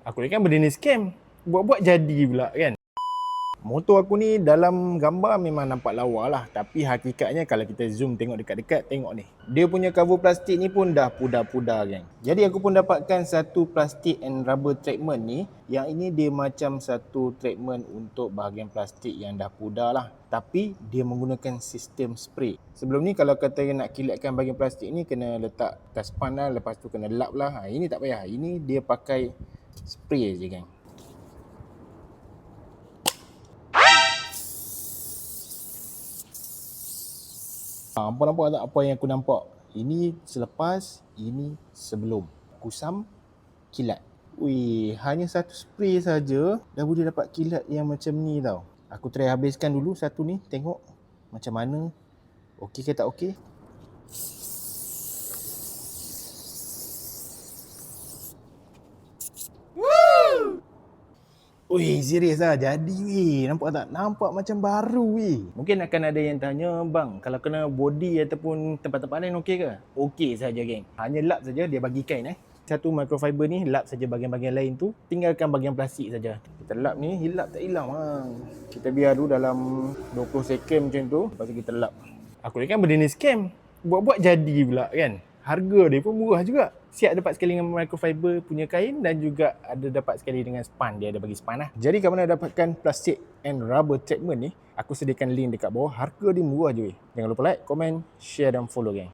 Aku ni kan benda ni scam. Buat-buat jadi pula kan. Motor aku ni dalam gambar memang nampak lawa lah. Tapi hakikatnya kalau kita zoom tengok dekat-dekat, tengok ni. Dia punya cover plastik ni pun dah pudar-pudar geng. Jadi aku pun dapatkan satu plastik and rubber treatment ni. Yang ini dia macam satu treatment untuk bahagian plastik yang dah pudar lah. Tapi dia menggunakan sistem spray. Sebelum ni kalau kata nak kilatkan bahagian plastik ni, kena letak taspan lah. Lepas tu kena lap lah. Ini tak payah. Ini dia pakai spray je geng. Nampak tak apa yang aku nampak? Ini selepas, ini sebelum. Kusam, kilat. Wih, hanya satu spray saja dah boleh dapat kilat yang macam ni tau. Aku try habiskan dulu satu ni, tengok macam mana. Okey ke tak okey? Wih, serius lah. Jadi weh. Nampak tak? Nampak macam baru weh. Mungkin akan ada yang tanya, bang, kalau kena body ataupun tempat-tempat lain okey ke? Okey saja geng. Hanya lap saja dia bagi kain Satu microfiber ni lap saja bahagian-bahagian lain tu, tinggalkan bahagian plastik saja. Kita lap ni, hilap tak hilang bang. Kita biar dulu dalam 20 second macam tu, lepas tu kita lap. Aku ni kan benda ni scam. Buat-buat jadi pula kan. Harga dia pun murah juga. Siap dapat sekali dengan microfiber punya kain dan juga ada dapat sekali dengan span. Dia ada bagi span lah. Jadi kalau nak dapatkan plastik and rubber treatment ni, aku sediakan link dekat bawah. Harga dia murah je weh. Jangan lupa like, komen, share dan follow geng.